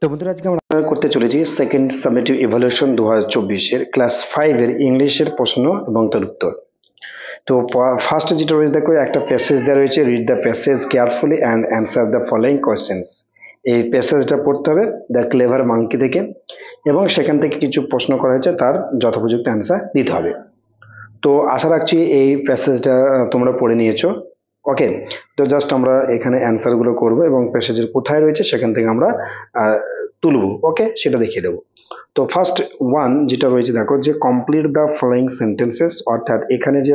তো বন্ধুরা, আজকে আমরা করতে চলেছি সেকেন্ড সামেটিভ ইভালুয়েশন 2024 এর ক্লাস 5 এর ইংলিশের প্রশ্ন এবং তার উত্তর। তো ফার্স্ট যেটা রয়েছে, দেখো একটা প্যাসেজ দেওয়া রয়েছে, read the passage carefully and answer the following questions. এই প্যাসেজটা পড়তে হবে দ্য ক্লেভার মাঙ্কি থেকে, এবং সেখান থেকে কিছু প্রশ্ন করা হয়েছে, তার যথোপযুক্ত অ্যান্সার দিতে হবে। তো আশা রাখছি এই প্যাসেজটা তোমরা পড়ে নিয়েছো। ওকে, তো জাস্ট আমরা এখানে অ্যান্সারগুলো করব এবং প্যাসেজের কোথায় রয়েছে সেখান থেকে আমরা তুলব। ওকে, সেটা দেখিয়ে দেবো। তো ফার্স্ট ওয়ান যেটা রয়েছে, দেখো যে কমপ্লিট দ্য ফলোয়িং সেন্টেন্সেস, অর্থাৎ এখানে যে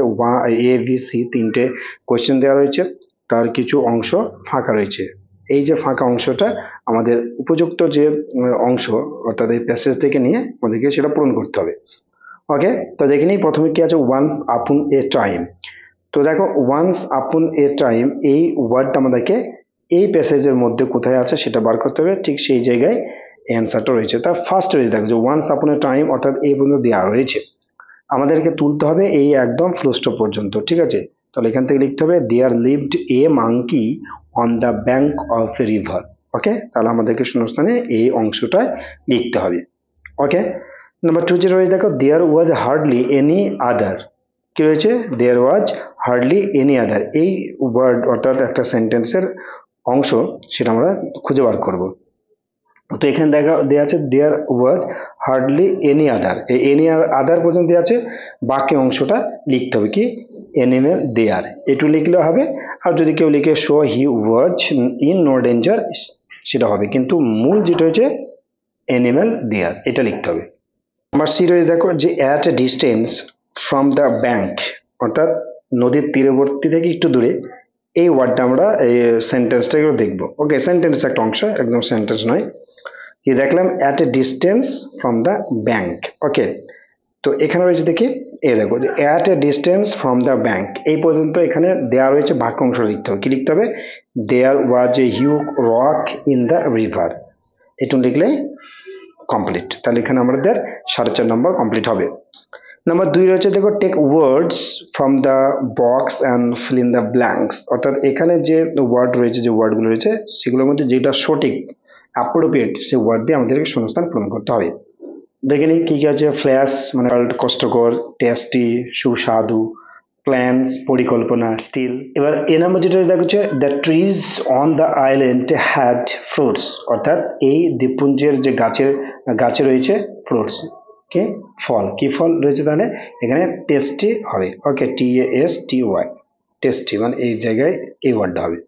এ বি সি তিনটে কোয়েশ্চেন দেওয়া রয়েছে, তার কিছু অংশ ফাঁকা রয়েছে। এই যে ফাঁকা অংশটা আমাদের উপযুক্ত যে অংশ, অর্থাৎ এই প্যাসেজ থেকে নিয়ে আমাদেরকে সেটা পূরণ করতে হবে। ওকে, তো দেখে নিই প্রথমে কি আছে, ওয়ান্স আপন এ টাইম। তো দেখো ওয়ান্স আপন এ টাইম এই ওয়ার্ডটা আমাদেরকে এই প্যাসেজের মধ্যে কোথায় আছে সেটা বার করতে হবে। ঠিক সেই জায়গায় অ্যান্সারটা রয়েছে। তার ফার্স্ট রয়েছে, দেখো যে ওয়ান্স আপন এ টাইম, অর্থাৎ এই পর্যন্ত দেওয়া রয়েছে, আমাদেরকে তুলতে হবে এই একদম ফুল স্টপ পর্যন্ত। ঠিক আছে, তাহলে এখান থেকে লিখতে হবে there lived a monkey on the bank of a river. Okay, তাহলে আমাদেরকে শূন্যস্থানে এই অংশটা লিখতে হবে। ওকে, নাম্বার টু যে রয়েছে, দেখো দেয়ার ওয়াজ হার্ডলি এনি আদার। কি রয়েছে, দেয়ার ওয়াজ হার্ডলি এনি আদার, এই ওয়ার্ড অর্থাৎ একটা সেন্টেন্সের অংশ, সেটা আমরা খুঁজে বার করব। তো এখানে দেখা দেওয়া আছে দেয়ার ওয়াজ হার্ডলি এনি আদার, এই এনি আদার পর্যন্ত দেওয়া আছে, বাকি অংশটা লিখতে হবে কি এনিমেল দেয়ার, এটু লিখলে হবে। আর যদি কেউ লিখে so he was in no danger, সেটা হবে, কিন্তু মূল যেটা হচ্ছে এনিমেল দেয়ার, এটা লিখতে হবে। নাম্বার সি রয়েছে, দেখো যে at a distance from the bank, অর্থাৎ নদীর তীরবর্তী থেকে একটু দূরে, এই ওয়ার্ডটা আমরা এই সেন্টেন্সটা দেখবো। ওকে, সেন্টেন্স একটা অংশ, একদম সেন্টেন্স নয়। কি দেখলাম, at a distance from the bank. Okay, তো এখানে রয়েছে দেখি, এই দেখো যে at a distance from the bank, এই পর্যন্ত এখানে দেওয়া রয়েছে, বাক্য অংশ লিখতে হবে। কি লিখতে হবে, there was a huge rock in the river, এটু লিখলেই কমপ্লিট। তাহলে এখানে আমাদের 4.5 নম্বর কমপ্লিট হবে। নাম্বার দুই রয়েছে, দেখো take words from the box and fill in the blanks, অর্থাৎ এখানে যে ওয়ার্ড রয়েছে, যে ওয়ার্ডগুলো রয়েছে সেগুলোর মধ্যে যেটা সঠিক অ্যাপ্রোপ্রিয়েট, সেই ওয়ার্ড দিয়ে আমাদেরকে শূন্যস্থান পূরণ করতে হবে। দেখে নিই কি কি আছে, ফ্ল্যাশ মানে কষ্টকর, টেস্টি সুস্বাদু, প্ল্যান্স পরিকল্পনা, স্টিল। এবার এ নাম্বার যেটা দেখা হচ্ছে, the trees on the island had fruits, অর্থাৎ এই দ্বীপপুঞ্জের যে গাছে রয়েছে ফ্রুটস, কি ফল, কি ফল রয়েছে, তাহলে এখানে টেস্টি হবে। ওকে, TASTY, টেস্টি, মানে এই জায়গায় এই ওয়ার্ডটা হবে।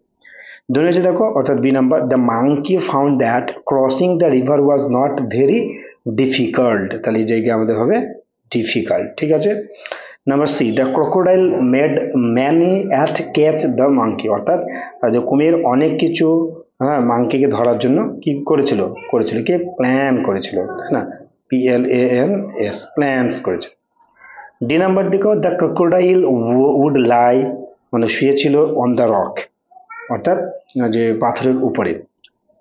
দুই হচ্ছে দেখো, অর্থাৎ B number, the monkey found that crossing the river was not very difficult, তাহলে এই জায়গায় আমাদের হবে ডিফিকাল্ট। ঠিক আছে। Number C, the crocodile made many at catch the monkey, অর্থাৎ যে কুমির অনেক কিছু, হ্যাঁ, মাঙ্কিকে ধরার জন্য কি করেছিল, কি প্ল্যান করেছিল, তাই না, PLANS, প্ল্যান্স করেছিল। ডি নাম্বার দেখো, দ্য ক্রোকোডাইল উড লাই, মানে শুয়েছিল অন দ্য রক, অর্থাৎ যে পাথরের উপরে,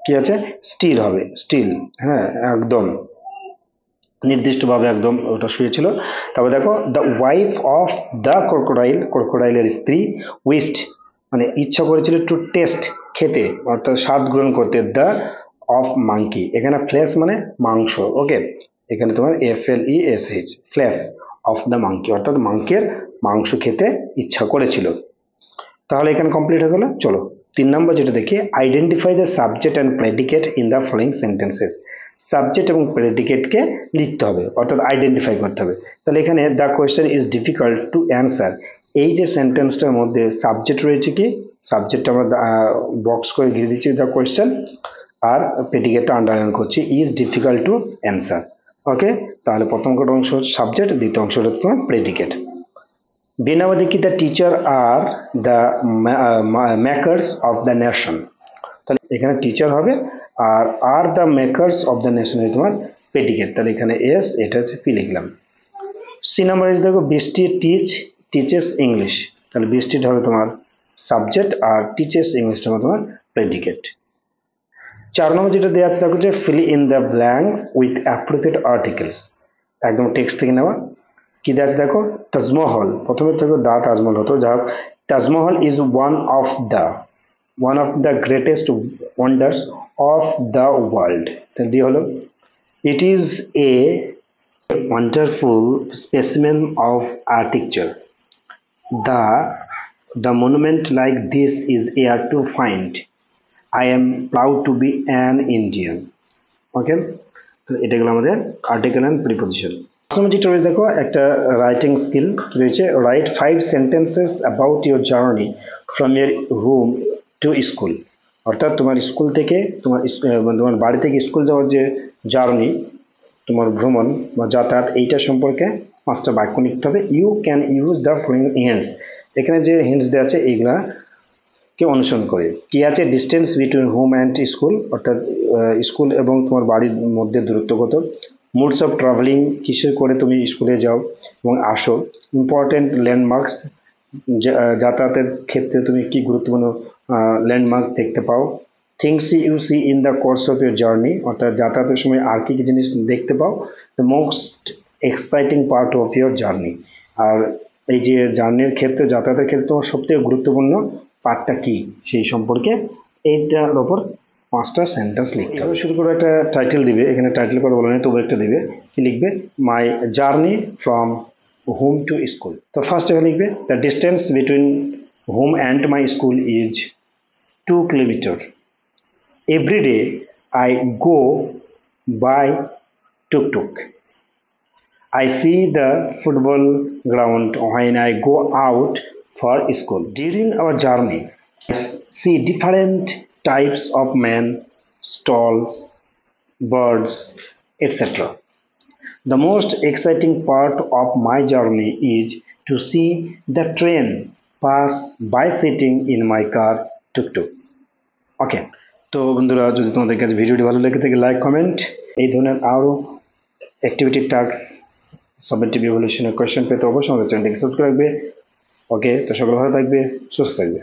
কি আছে স্টিল হবে, স্টিল, হ্যাঁ, একদম নির্দিষ্টভাবে একদম ওটা শুয়েছিল। তারপর দেখো the wife of the crocodile, ক্রোকোডাইলের স্ত্রী, উইস্ট মানে ইচ্ছা করেছিল, টু টেস্ট খেতে, অর্থাৎ স্বাদ গ্রহণ করতে, দ্য অফ মাঙ্কি, এখানে ফ্লেশ মানে মাংস। ওকে, এখানে তোমার FLESH, flash of the monkey, অর্থাৎ মাংকের মাংস খেতে ইচ্ছা করেছিল। তাহলে এখানে কমপ্লিট হয়ে গেল। চলো তিন নম্বর যেটা দেখি, identify the subject and predicate in the following sentences, subject এবং প্রেডিকেটকে লিখতে হবে, অর্থাৎ আইডেন্টিফাই করতে হবে। তাহলে এখানে the question is difficult to answer, এই যে সেন্টেন্সটার মধ্যে সাবজেক্ট রয়েছে, কি সাবজেক্ট আমরা বক্স করে দিয়ে দিচ্ছি দ্য কোয়েশ্চেন, আর প্রেডিকেটটা আন্ডারলাইন করছি, ইজ ডিফিকাল্ট টু অ্যান্সার। ওকে, তাহলে প্রথম কটা অংশ হচ্ছে সাবজেক্ট, দ্বিতীয় অংশটা হচ্ছে তোমার প্রেডিকেট। বি নাম্বার দেখি, the teacher are the makers of the nation, তাহলে এখানে টিচার হবে, are the makers of the nation তোমার প্রেডিকেট, তাহলে এখানে এস, এটা হচ্ছে পি লিখলাম। সি নাম্বার এসে দেখো, বৃষ্টি টিচেস ইংলিশ, তাহলে বৃষ্টি হবে তোমার সাবজেক্ট, আর টিচেস ইংলিশটা হবে তোমার প্রেডিকেট। চার নম্বর যেটা দেওয়া আছে দেখো, যে feel in the blanks with appropriate articles, একদম টেক্সট থেকে নেওয়া। কি দেওয়া আছে দেখো, তাজমহল, প্রথমে থেকে দা তাজমহল হতো, যা হোক, Taj Mahal is one of the greatest wonders of the world. তাহলে দিয়ে হলো it is a wonderful specimen of architecture. The monument like this is rare to find. I am proud to be an Indian. ওকে, তো এটা গেল আমাদের article and preposition. যেটা রয়েছে দেখো একটা রাইটিং স্কিল রয়েছে, right 5 sentences about your journey from year room to school. অর্থাৎ তোমার স্কুল থেকে তোমার বাড়ি থেকে স্কুল যাওয়ার যে জার্নি, তোমার ভ্রমণ বা যাতায়াত, এইটা সম্পর্কে 5টা বাক্য লিখতে হবে। You can use the following hints. এখানে যে হিন্টস দেওয়া আছে এইগুলা কে অনুসরণ করে। কি আছে? Distance between home and school, অর্থাৎ স্কুল এবং তোমার বাড়ির মধ্যে দূরত্ব কত। মোডস অফ ট্রাভেলিং, কিসের করে তুমি স্কুলে যাও এবং আসো। ইম্পর্টেন্ট ল্যান্ডমার্কস, যাতায়াতের ক্ষেত্রে তুমি কি গুরুত্বপূর্ণ ল্যান্ডমার্ক দেখতে পাও। Things you see in the course of your journey, অর্থাৎ যাতায়াতের সময় আর কি কি জিনিস দেখতে পাও। The most exciting part of your journey, আর এই যে জার্নির ক্ষেত্রে, যাতায়াতের ক্ষেত্রে তোমার সবথেকে গুরুত্বপূর্ণ পার্টটা কি সেই সম্পর্কে এইটার ওপর 5টা সেন্টেন্স লিখতে হবে। শুরু করে একটা টাইটেল দিবে, এখানে টাইটেল কথা বলা নেই, তবু একটা দিবে। কি লিখবে? My journey from home to school. তো ফার্স্ট এখানে লিখবে the distance between home and my school is 2 kilometre. Every day I go by tuktuk. I see the football ground when I go out for school. During our journey, I see different types of men, stalls, birds, etc. The most exciting part of my journey is to see the train pass by sitting in my car tuk-tuk. Okay. তো বন্ধুরা, যদি তোমাদের কাছে ভিডিওটি ভালো লেগে থাকে like comment, এই ধরনের আরও অ্যাক্টিভিটি টাস্ক সাবমিটিভ ইভলিউশনের কোয়েশ্চেন পেতে অবশ্যই আমাদের চ্যানেলটিকে সাবস্ক্রাইব রাখবে। ওকে, তো সকলে ভালো থাকবে, সুস্থ থাকবে।